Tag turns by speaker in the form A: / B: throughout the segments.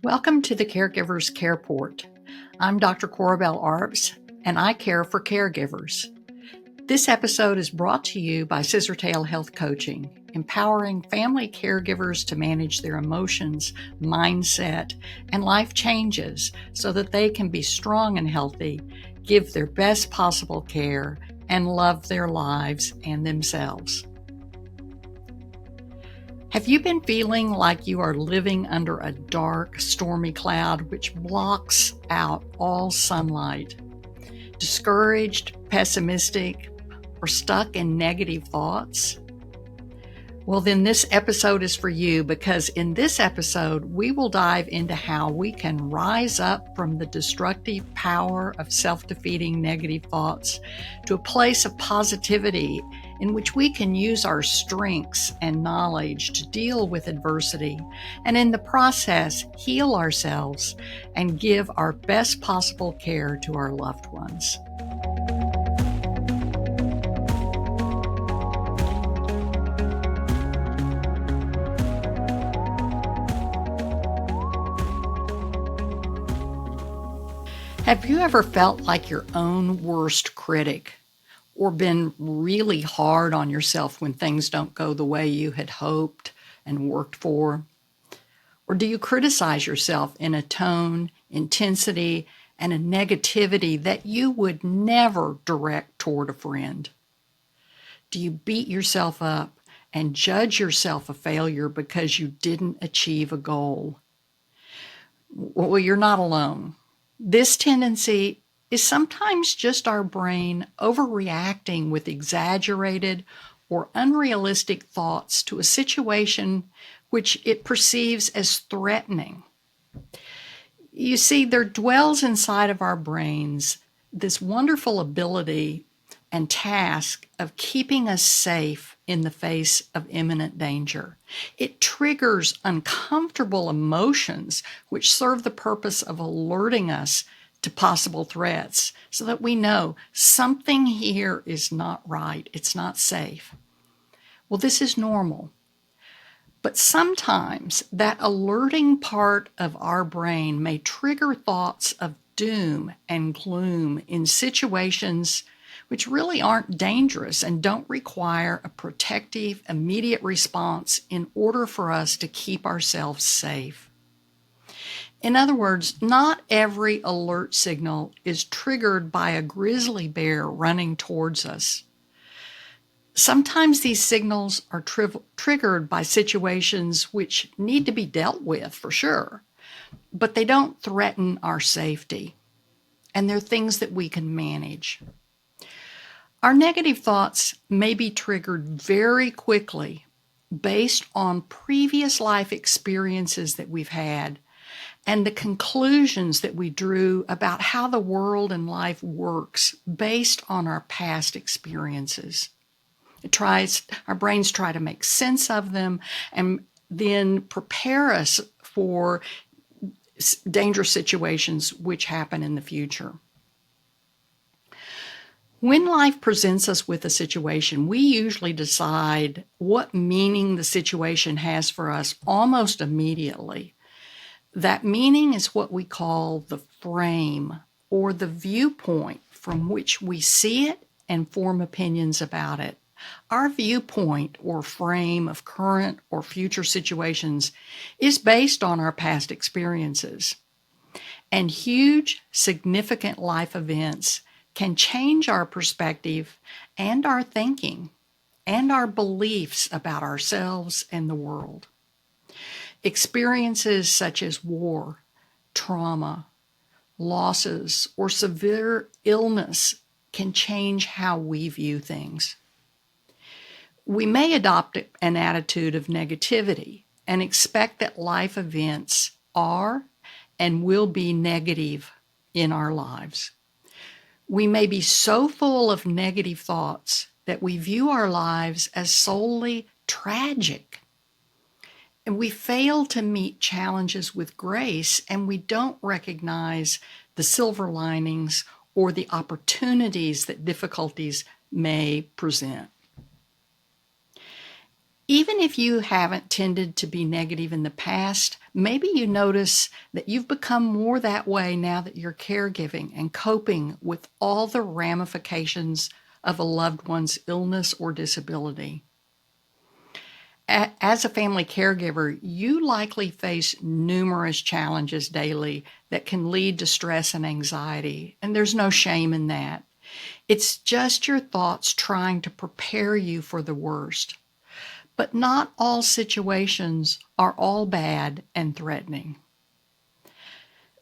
A: Welcome to the Caregiver's Careport. I'm Dr. Corabelle Arps, and I care for caregivers. This episode is brought to you by Scissortail Health Coaching, empowering family caregivers to manage their emotions, mindset, and life changes so that they can be strong and healthy, give their best possible care, and love their lives and themselves. Have you been feeling like you are living under a dark, stormy cloud which blocks out all sunlight? Discouraged, pessimistic, or stuck in negative thoughts? Well, then this episode is for you, because in this episode, we will dive into how we can rise up from the destructive power of self-defeating negative thoughts to a place of positivity in which we can use our strengths and knowledge to deal with adversity, and in the process, heal ourselves and give our best possible care to our loved ones. Have you ever felt like your own worst critic, or been really hard on yourself when things don't go the way you had hoped and worked for? Or do you criticize yourself in a tone, intensity, and a negativity that you would never direct toward a friend? Do you beat yourself up and judge yourself a failure because you didn't achieve a goal? Well, you're not alone. This tendency is sometimes just our brain overreacting with exaggerated or unrealistic thoughts to a situation which it perceives as threatening. You see, there dwells inside of our brains this wonderful ability and task of keeping us safe in the face of imminent danger. It triggers uncomfortable emotions which serve the purpose of alerting us to possible threats so that we know something here is not right, it's not safe. Well, this is normal. But sometimes that alerting part of our brain may trigger thoughts of doom and gloom in situations which really aren't dangerous and don't require a protective, immediate response in order for us to keep ourselves safe. In other words, not every alert signal is triggered by a grizzly bear running towards us. Sometimes these signals are triggered by situations which need to be dealt with, for sure, but they don't threaten our safety, and they're things that we can manage. Our negative thoughts may be triggered very quickly based on previous life experiences that we've had and the conclusions that we drew about how the world and life works based on our past experiences. Our brains try to make sense of them and then prepare us for dangerous situations which happen in the future. When life presents us with a situation, we usually decide what meaning the situation has for us almost immediately. That meaning is what we call the frame, or the viewpoint from which we see it and form opinions about it. Our viewpoint or frame of current or future situations is based on our past experiences. And huge, significant life events can change our perspective and our thinking and our beliefs about ourselves and the world. Experiences such as war, trauma, losses, or severe illness can change how we view things. We may adopt an attitude of negativity and expect that life events are and will be negative in our lives. We may be so full of negative thoughts that we view our lives as solely tragic. And we fail to meet challenges with grace, and we don't recognize the silver linings or the opportunities that difficulties may present. Even if you haven't tended to be negative in the past, maybe you notice that you've become more that way now that you're caregiving and coping with all the ramifications of a loved one's illness or disability. As a family caregiver, you likely face numerous challenges daily that can lead to stress and anxiety, and there's no shame in that. It's just your thoughts trying to prepare you for the worst. But not all situations are all bad and threatening.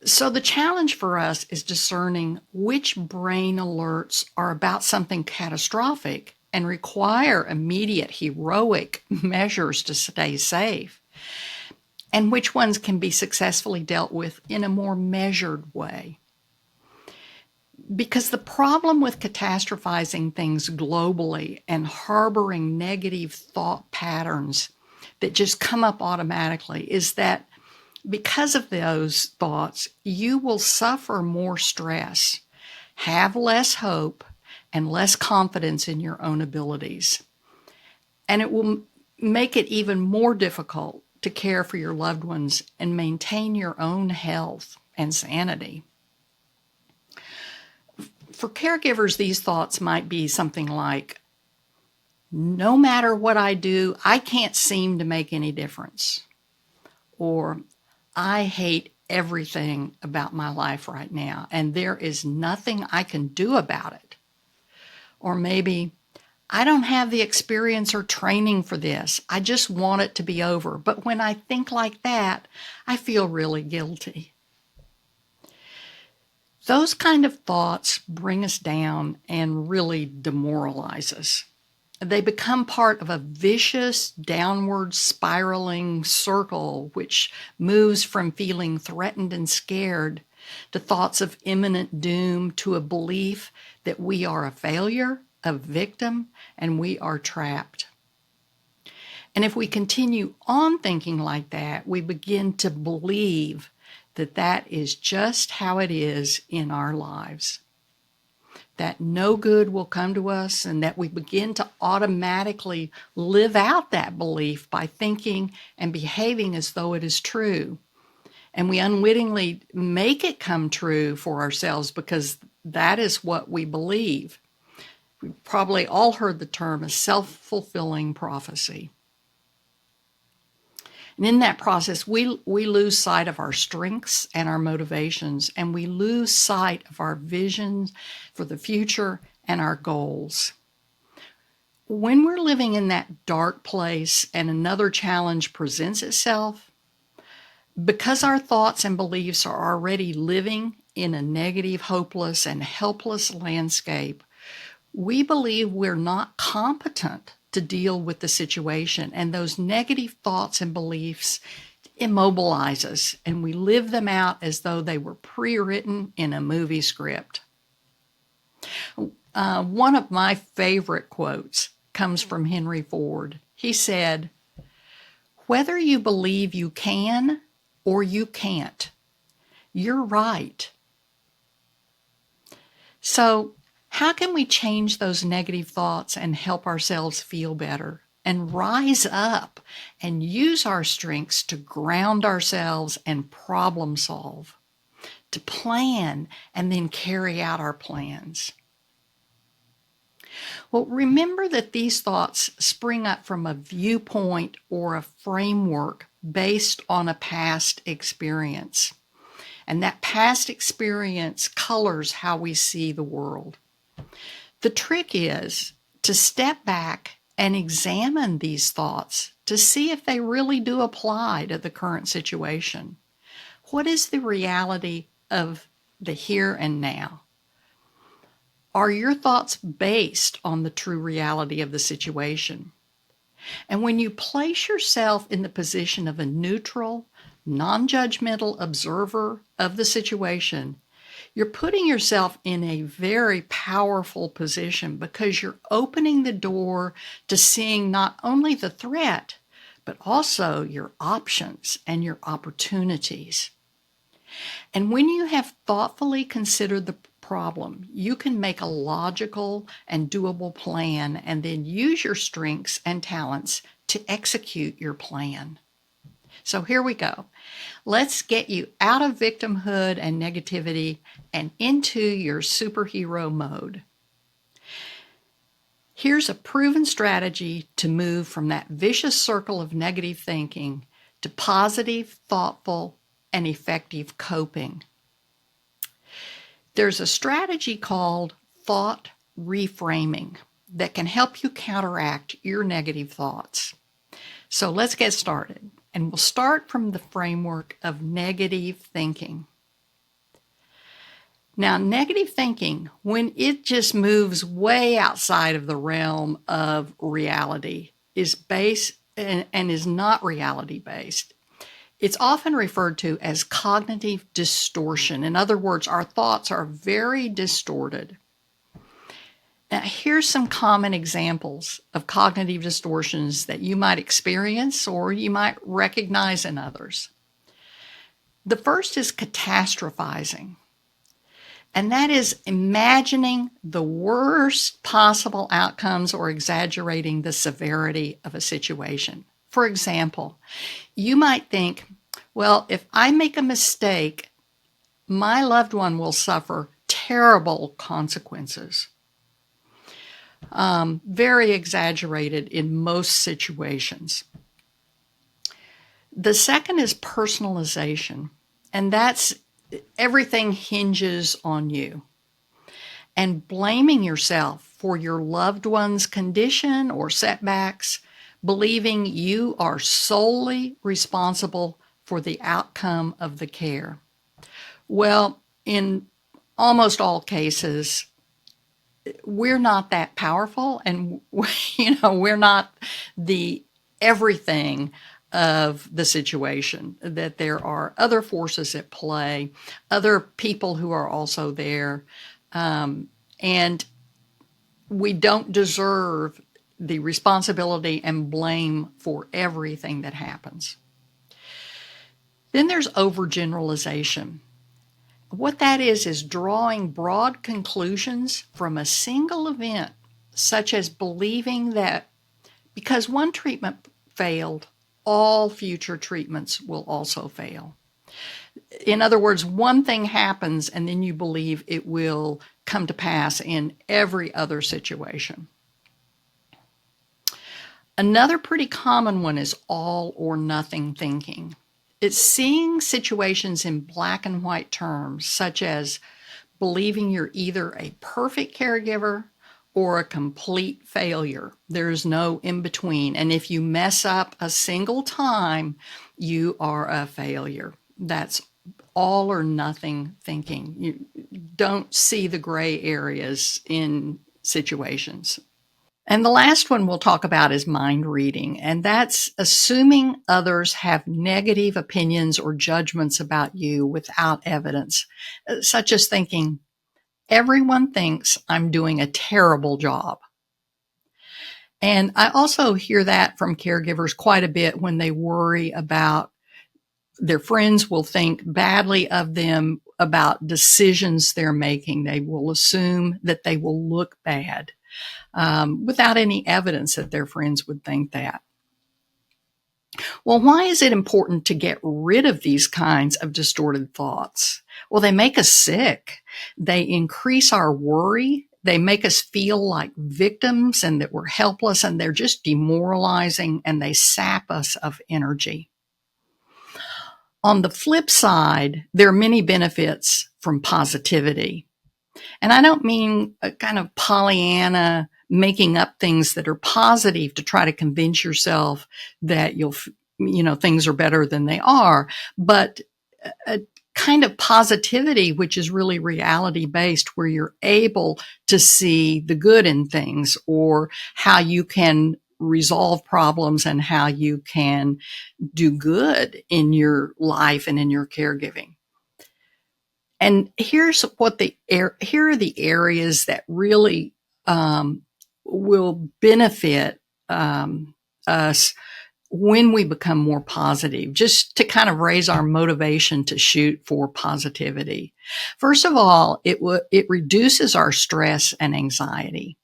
A: So the challenge for us is discerning which brain alerts are about something catastrophic and require immediate heroic measures to stay safe, and which ones can be successfully dealt with in a more measured way. Because the problem with catastrophizing things globally and harboring negative thought patterns that just come up automatically is that because of those thoughts, you will suffer more stress, have less hope, and less confidence in your own abilities. And it will make it even more difficult to care for your loved ones and maintain your own health and sanity. For caregivers, these thoughts might be something like, no matter what I do, I can't seem to make any difference. Or, I hate everything about my life right now, and there is nothing I can do about it. Or maybe, I don't have the experience or training for this. I just want it to be over. But when I think like that, I feel really guilty. Those kind of thoughts bring us down and really demoralize us. They become part of a vicious, downward spiraling circle which moves from feeling threatened and scared to thoughts of imminent doom to a belief that we are a failure, a victim, and we are trapped. And if we continue on thinking like that, we begin to believe that that is just how it is in our lives. That no good will come to us, and that we begin to automatically live out that belief by thinking and behaving as though it is true. And we unwittingly make it come true for ourselves because that is what we believe. We've probably all heard the term a self-fulfilling prophecy. And in that process, we lose sight of our strengths and our motivations, and we lose sight of our visions for the future and our goals. When we're living in that dark place and another challenge presents itself, because our thoughts and beliefs are already living in a negative, hopeless, and helpless landscape, we believe we're not competent to deal with the situation, and those negative thoughts and beliefs immobilize us, and we live them out as though they were pre-written in a movie script. One of my favorite quotes comes from Henry Ford. He said, "Whether you believe you can or you can't, you're right." So, how can we change those negative thoughts and help ourselves feel better and rise up and use our strengths to ground ourselves and problem solve, to plan and then carry out our plans? Well, remember that these thoughts spring up from a viewpoint or a framework based on a past experience. And that past experience colors how we see the world. The trick is to step back and examine these thoughts to see if they really do apply to the current situation. What is the reality of the here and now? Are your thoughts based on the true reality of the situation? And when you place yourself in the position of a neutral, non-judgmental observer of the situation, you're putting yourself in a very powerful position because you're opening the door to seeing not only the threat, but also your options and your opportunities. And when you have thoughtfully considered the problem, you can make a logical and doable plan and then use your strengths and talents to execute your plan. So here we go. Let's get you out of victimhood and negativity and into your superhero mode. Here's a proven strategy to move from that vicious circle of negative thinking to positive, thoughtful, and effective coping. There's a strategy called thought reframing that can help you counteract your negative thoughts. So let's get started. And we'll start from the framework of negative thinking. Now, negative thinking, when it just moves way outside of the realm of reality, is based and is not reality-based. It's often referred to as cognitive distortion. In other words, our thoughts are very distorted. Now, here's some common examples of cognitive distortions that you might experience or you might recognize in others. The first is catastrophizing, and that is imagining the worst possible outcomes or exaggerating the severity of a situation. For example, you might think, well, if I make a mistake, my loved one will suffer terrible consequences. Very exaggerated in most situations. The second is personalization, and that's everything hinges on you. And blaming yourself for your loved one's condition or setbacks, believing you are solely responsible for the outcome of the care. Well, in almost all cases, we're not that powerful, and we're not the everything of the situation, that there are other forces at play, other people who are also there, and we don't deserve the responsibility and blame for everything that happens. Then there's overgeneralization. What that is drawing broad conclusions from a single event, such as believing that because one treatment failed, all future treatments will also fail. In other words, one thing happens and then you believe it will come to pass in every other situation. Another pretty common one is all or nothing thinking. It's seeing situations in black and white terms, such as believing you're either a perfect caregiver or a complete failure. There's no in between. And if you mess up a single time, you are a failure. That's all or nothing thinking. You don't see the gray areas in situations. And the last one we'll talk about is mind reading, and that's assuming others have negative opinions or judgments about you without evidence, such as thinking, everyone thinks I'm doing a terrible job. And I also hear that from caregivers quite a bit when they worry about their friends will think badly of them about decisions they're making. They will assume that they will look bad. Without any evidence that their friends would think that. Well, why is it important to get rid of these kinds of distorted thoughts? Well, they make us sick. They increase our worry. They make us feel like victims and that we're helpless, and they're just demoralizing, and they sap us of energy. On the flip side, there are many benefits from positivity. And I don't mean a kind of Pollyanna making up things that are positive to try to convince yourself that things are better than they are, but a kind of positivity which is really reality based, where you're able to see the good in things or how you can resolve problems and how you can do good in your life and in your caregiving. And here are the areas that really will benefit us when we become more positive, just to kind of raise our motivation to shoot for positivity. First of all, it reduces our stress and anxiety.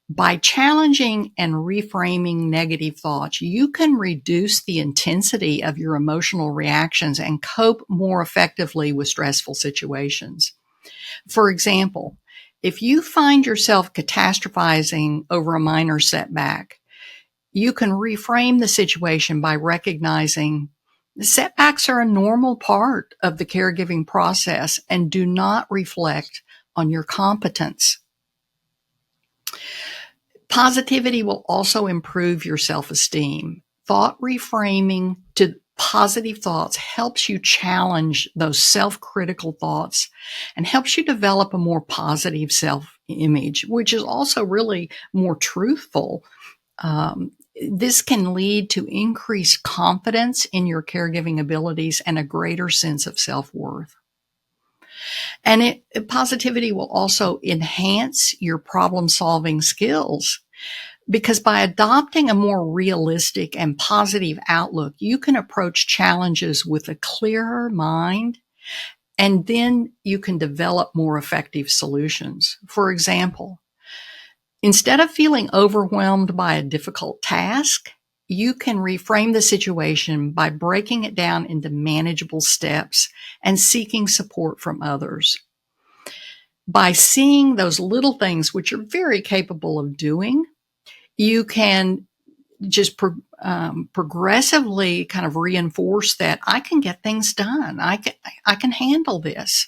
A: By challenging and reframing negative thoughts, you can reduce the intensity of your emotional reactions and cope more effectively with stressful situations. For example, if you find yourself catastrophizing over a minor setback, you can reframe the situation by recognizing setbacks are a normal part of the caregiving process and do not reflect on your competence. Positivity will also improve your self-esteem. Thought reframing to positive thoughts helps you challenge those self-critical thoughts and helps you develop a more positive self-image, which is also really more truthful. This can lead to increased confidence in your caregiving abilities and a greater sense of self-worth. And positivity will also enhance your problem-solving skills, because by adopting a more realistic and positive outlook, you can approach challenges with a clearer mind, and then you can develop more effective solutions. For example, instead of feeling overwhelmed by a difficult task, you can reframe the situation by breaking it down into manageable steps and seeking support from others. By seeing those little things, which you're very capable of doing, you can just progressively kind of reinforce that I can get things done. I can handle this.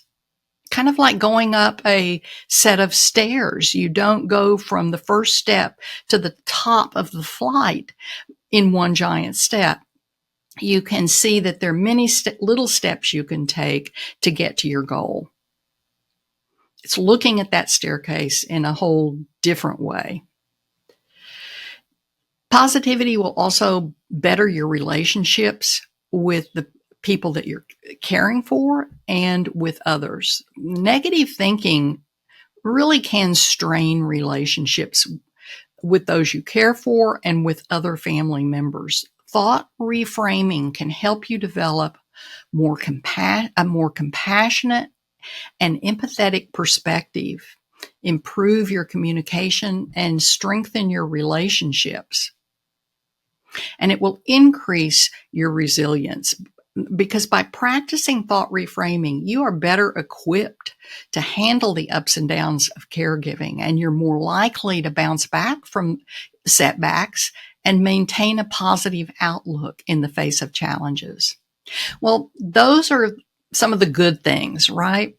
A: Kind of like going up a set of stairs. You don't go from the first step to the top of the flight in one giant step. You can see that there are many little steps you can take to get to your goal. It's looking at that staircase in a whole different way. Positivity will also better your relationships with the people that you're caring for and with others. Negative thinking really can strain relationships with those you care for and with other family members. Thought reframing can help you develop a more compassionate and empathetic perspective, improve your communication, and strengthen your relationships. And it will increase your resilience, because by practicing thought reframing, you are better equipped to handle the ups and downs of caregiving, and you're more likely to bounce back from setbacks and maintain a positive outlook in the face of challenges. Well, those are some of the good things, right?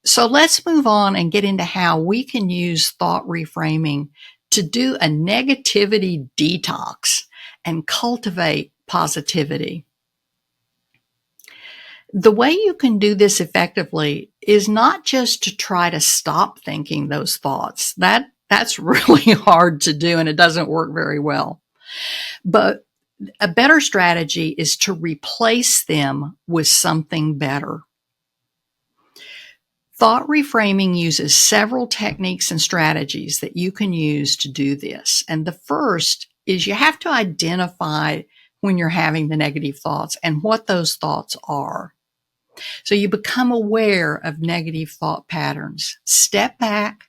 A: So let's move on and get into how we can use thought reframing to do a negativity detox and cultivate positivity. The way you can do this effectively is not just to try to stop thinking those thoughts. That's really hard to do, and it doesn't work very well. But a better strategy is to replace them with something better. Thought reframing uses several techniques and strategies that you can use to do this. And the first is you have to identify when you're having the negative thoughts and what those thoughts are. So you become aware of negative thought patterns. Step back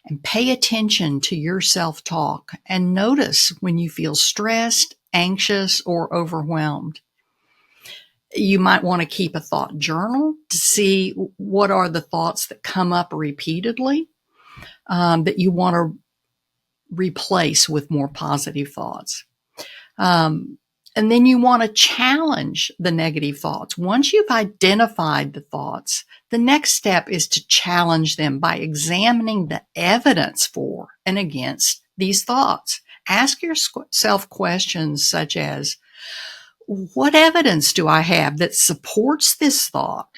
A: and pay attention to your self-talk and notice when you feel stressed, anxious, or overwhelmed. You might want to keep a thought journal to see what are the thoughts that come up repeatedly that you want to replace with more positive thoughts. And then you want to challenge the negative thoughts. Once you've identified the thoughts, the next step is to challenge them by examining the evidence for and against these thoughts. Ask yourself questions such as, what evidence do I have that supports this thought?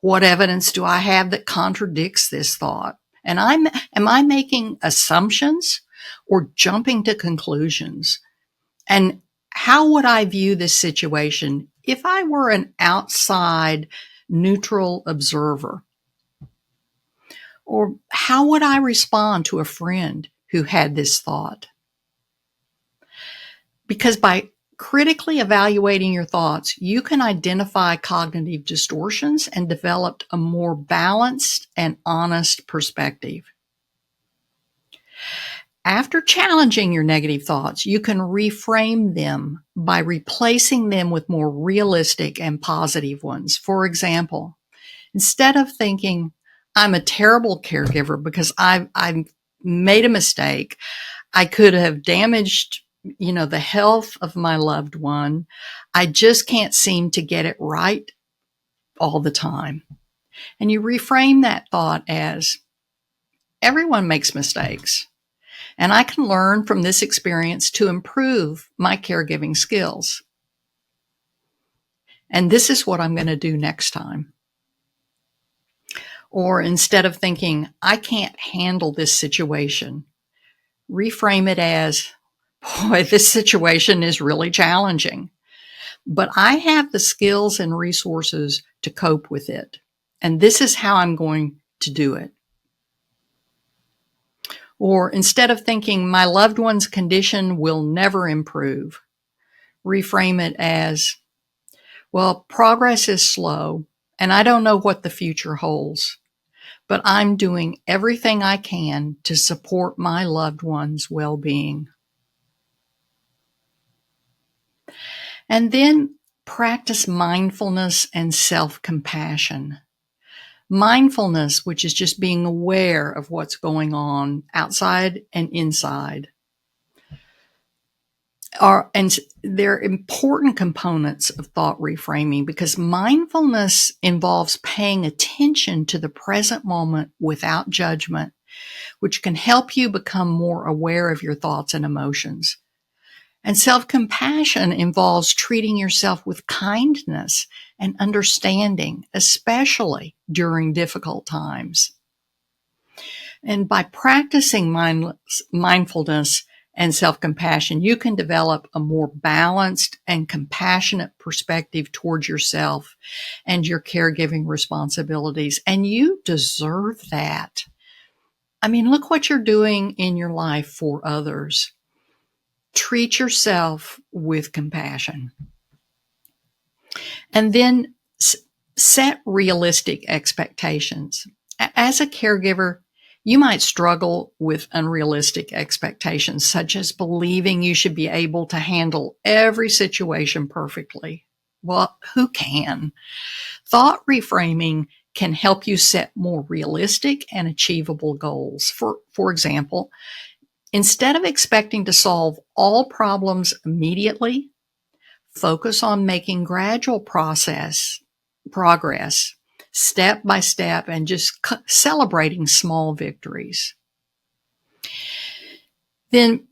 A: What evidence do I have that contradicts this thought? And am I making assumptions or jumping to conclusions? And how would I view this situation if I were an outside neutral observer? Or how would I respond to a friend who had this thought? Because by critically evaluating your thoughts, you can identify cognitive distortions and develop a more balanced and honest perspective. After challenging your negative thoughts, you can reframe them by replacing them with more realistic and positive ones. For example, instead of thinking, I'm a terrible caregiver because I've made a mistake, I could have damaged, the health of my loved one. I just can't seem to get it right all the time. And you reframe that thought as, everyone makes mistakes, and I can learn from this experience to improve my caregiving skills. And this is what I'm going to do next time. Or instead of thinking, I can't handle this situation, reframe it as, boy, this situation is really challenging, but I have the skills and resources to cope with it. And this is how I'm going to do it. Or instead of thinking my loved one's condition will never improve, reframe it as, well, progress is slow and I don't know what the future holds, but I'm doing everything I can to support my loved one's well-being. And then practice mindfulness and self-compassion. Mindfulness, which is just being aware of what's going on outside and inside, and they're important components of thought reframing, because mindfulness involves paying attention to the present moment without judgment, which can help you become more aware of your thoughts and emotions. And self-compassion involves treating yourself with kindness and understanding, especially during difficult times. And by practicing mindfulness and self-compassion, you can develop a more balanced and compassionate perspective towards yourself and your caregiving responsibilities. And you deserve that. I mean, look what you're doing in your life for others. Treat yourself with compassion. And then set realistic expectations. As a caregiver, you might struggle with unrealistic expectations, such as believing you should be able to handle every situation perfectly. Well, who can? Thought reframing can help you set more realistic and achievable goals. For example, instead of expecting to solve all problems immediately, focus on making gradual progress, step by step, and just celebrating small victories. Then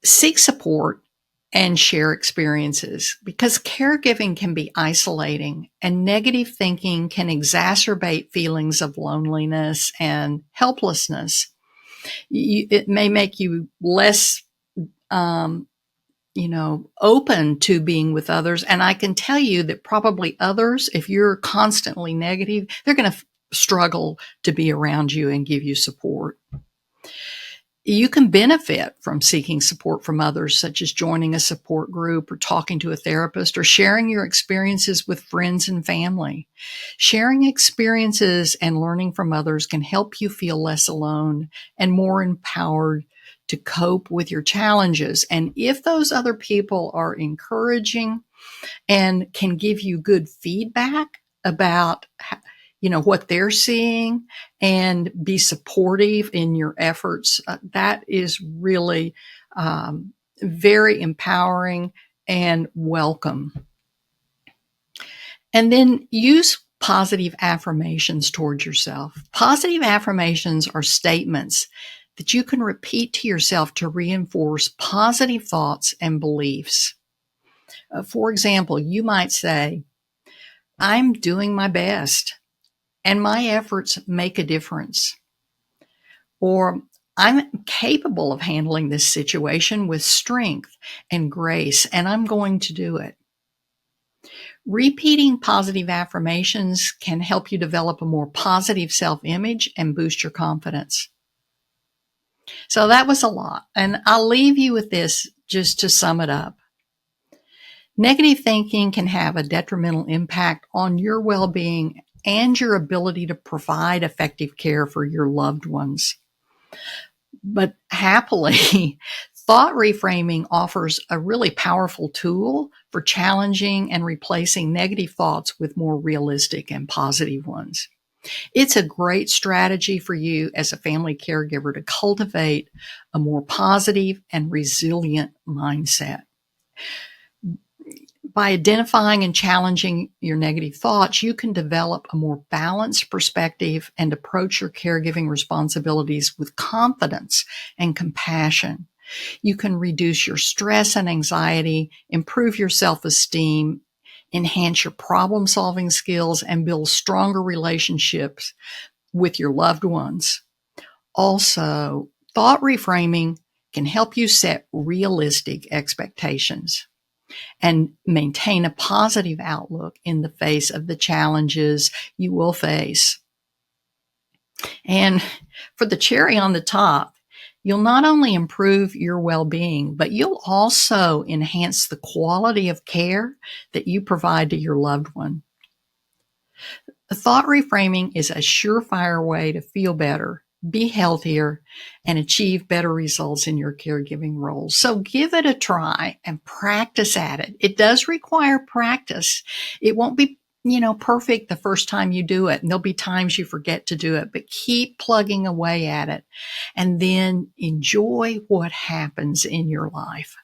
A: seek support and share experiences, because caregiving can be isolating and negative thinking can exacerbate feelings of loneliness and helplessness. It may make you less open to being with others. And I can tell you that probably others, if you're constantly negative, they're going to struggle to be around you and give you support. You can benefit from seeking support from others, such as joining a support group or talking to a therapist or sharing your experiences with friends and family. Sharing experiences and learning from others can help you feel less alone and more empowered to cope with your challenges. And if those other people are encouraging and can give you good feedback about what they're seeing and be supportive in your efforts, that is really very empowering and welcome. And then use positive affirmations towards yourself. Positive affirmations are statements that you can repeat to yourself to reinforce positive thoughts and beliefs. For example, you might say, I'm doing my best and my efforts make a difference. Or I'm capable of handling this situation with strength and grace, and I'm going to do it. Repeating positive affirmations can help you develop a more positive self-image and boost your confidence. So that was a lot. And I'll leave you with this just to sum it up. Negative thinking can have a detrimental impact on your well-being and your ability to provide effective care for your loved ones. But happily, thought reframing offers a really powerful tool for challenging and replacing negative thoughts with more realistic and positive ones. It's a great strategy for you as a family caregiver to cultivate a more positive and resilient mindset. By identifying and challenging your negative thoughts, you can develop a more balanced perspective and approach your caregiving responsibilities with confidence and compassion. You can reduce your stress and anxiety, improve your self-esteem, enhance your problem-solving skills, and build stronger relationships with your loved ones. Also, thought reframing can help you set realistic expectations and maintain a positive outlook in the face of the challenges you will face. And for the cherry on the top, you'll not only improve your well-being, but you'll also enhance the quality of care that you provide to your loved one. Thought reframing is a surefire way to feel better, be healthier, and achieve better results in your caregiving roles. So give it a try and practice at it. It does require practice. It won't be, perfect the first time you do it. And there'll be times you forget to do it, but keep plugging away at it and then enjoy what happens in your life.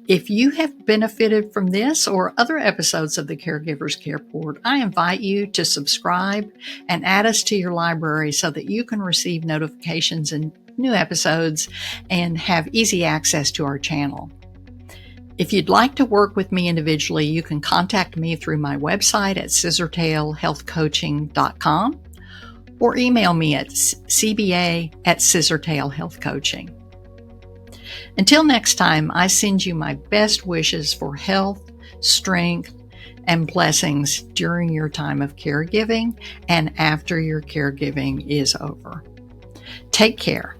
A: If you have benefited from this or other episodes of the Caregivers Care Board, I invite you to subscribe and add us to your library so that you can receive notifications and new episodes and have easy access to our channel. If you'd like to work with me individually, you can contact me through my website at scissortailhealthcoaching.com or email me at cba@scissortailhealthcoaching. Until next time, I send you my best wishes for health, strength, and blessings during your time of caregiving and after your caregiving is over. Take care.